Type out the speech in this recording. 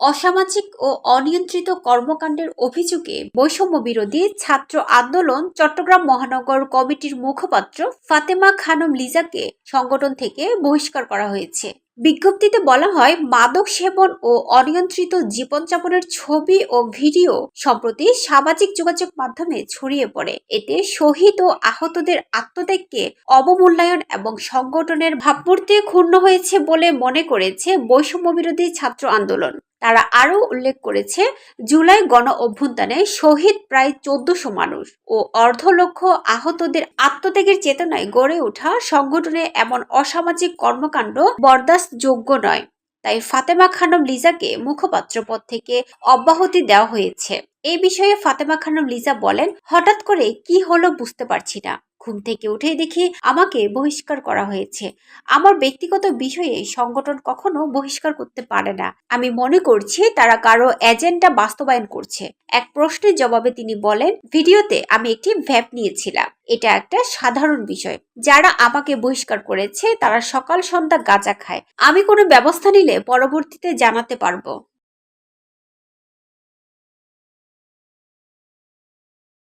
অসামাজিক ও অনিয়ন্ত্রিত কর্মকাণ্ডের অভিযোগে বৈষম্য বিরোধী ছাত্র আন্দোলন চট্টগ্রাম মহানগর কমিটির মুখপাত্র ফাতেমা খানম লিজাকে সংগঠন থেকে বহিষ্কার করা হয়েছে। বিজ্ঞপ্তিতে বলা হয়, মাদক সেবন ও অনিয়ন্ত্রিত জীবনযাপনের ছবি ও ভিডিও সম্প্রতি সামাজিক যোগাযোগ মাধ্যমে ছড়িয়ে পড়ে। এতে শহীদ ও আহতদের আত্মত্যাগকে অবমূল্যায়ন এবং সংগঠনের ভাবমূর্তি ক্ষুণ্ণ হয়েছে বলে মনে করেছে বৈষম্য বিরোধী ছাত্র আন্দোলন। তারা আরও উল্লেখ করেছে, জুলাই গণ অভ্যুত্থানে শহীদ প্রায় ১৪০০ মানুষ ও অর্ধ লক্ষ আহতদের আত্মত্যাগের চেতনায় গড়ে ওঠা সংগঠনে এমন অসামাজিক কর্মকাণ্ড বরদাস্তযোগ্য নয়। তাই ফাতেমা খানম লিজাকে মুখপাত্র পদ থেকে অব্যাহতি দেওয়া হয়েছে। এই বিষয়ে ফাতেমা খানম লিজা বলেন, হঠাৎ করে কি হলো বুঝতে পারছি না। ঘুম থেকে উঠেই দেখি আমাকে বহিষ্কার করা হয়েছে। আমার ব্যক্তিগত বিষয়ে সংগঠন কখনো বহিষ্কার করতে পারে না। আমি মনে করছি তারা কারো এজেন্ডা বাস্তবায়ন করছে। এক প্রশ্নের জবাবে তিনি বলেন, ভিডিওতে আমি একটি ভ্যাপ নিয়েছিলাম। এটা একটা সাধারণ বিষয়। যারা আমাকে বহিষ্কার করেছে তারা সকাল সন্ধ্যা গাঁজা খায়। আমি কোনো ব্যবস্থা নিলে পরবর্তীতে জানাতে পারবো।